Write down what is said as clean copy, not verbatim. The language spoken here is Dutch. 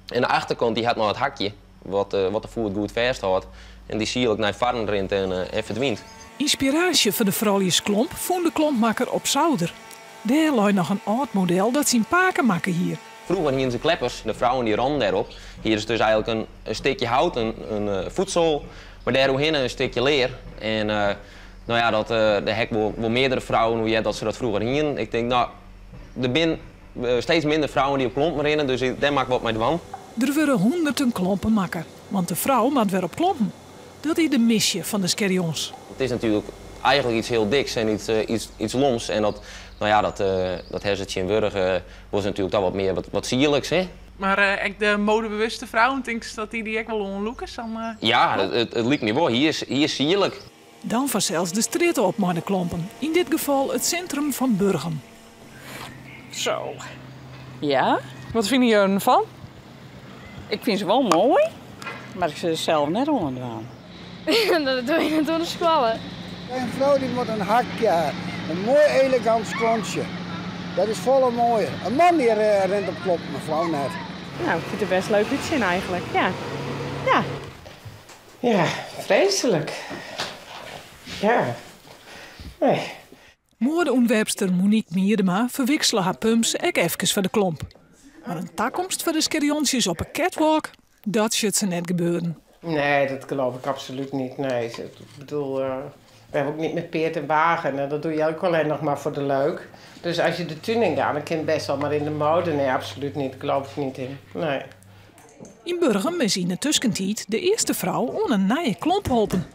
En de achterkant die had nog het hakje, wat de voet goed vasthoudt. En die zie ik naar varren rint en verdwijnt. Inspiratie voor de vrouwjesklomp vond de klompmaker op Zouder. Daar lag nog een oud model dat zijn paken maken hier. Vroeger hier ze kleppers, de vrouwen die randen daarop. Hier is dus eigenlijk een stukje hout, een voedsel, maar daaromheen een stukje leer. En nou ja, daar heb ik wel meerdere vrouwen hoe dat ze dat vroeger hingen. Ik denk, nou, er zijn steeds minder vrouwen die op klompen rennen, dus daar maak ik wat mee van. Er worden honderden klompen maken, want de vrouw moet weer op klompen. Dat is de missie van de skerjons. Het is natuurlijk eigenlijk iets heel diks en iets loms. En dat, nou ja, dat hersenje in Wurg was natuurlijk toch wat meer wat sierlijks, hè? Maar echt de modebewuste vrouwen, denk je dat die echt wel onlook is? Ja, het lijkt me wel. Hier is sierlijk. Dan vanzelfs de straat op met de klompen. In dit geval het centrum van Burgum. Zo. Ja? Wat vinden jullie ervan? Ik vind ze wel mooi, maar ik ze zelf net onderdaan. Dat doe je door de squallen. Een vrouw die moet een hakje hebben. Een mooi elegant skontje. Dat is volle mooie. Een man die rent op klop, mevrouw net. Nou, ik vind het best leuk uitzien eigenlijk, ja. Ja. Ja, vreselijk. Ja. Nee. Modeontwerpster Monique Miedema verwisselen haar pumps ook even voor de klomp. Maar een toekomst voor de skerjonsjes op een catwalk, dat should ze net gebeuren. Nee, dat geloof ik absoluut niet. Nee, ik bedoel, we hebben ook niet met peert en wagen. Dat doe je ook alleen nog maar voor de leuk. Dus als je de tuning gaat, dan kan je best wel maar in de mode. Nee, absoluut niet. Ik geloof er niet in. Nee. In Burgum is in de tussentijd de eerste vrouw om een nieuwe klomp helpen.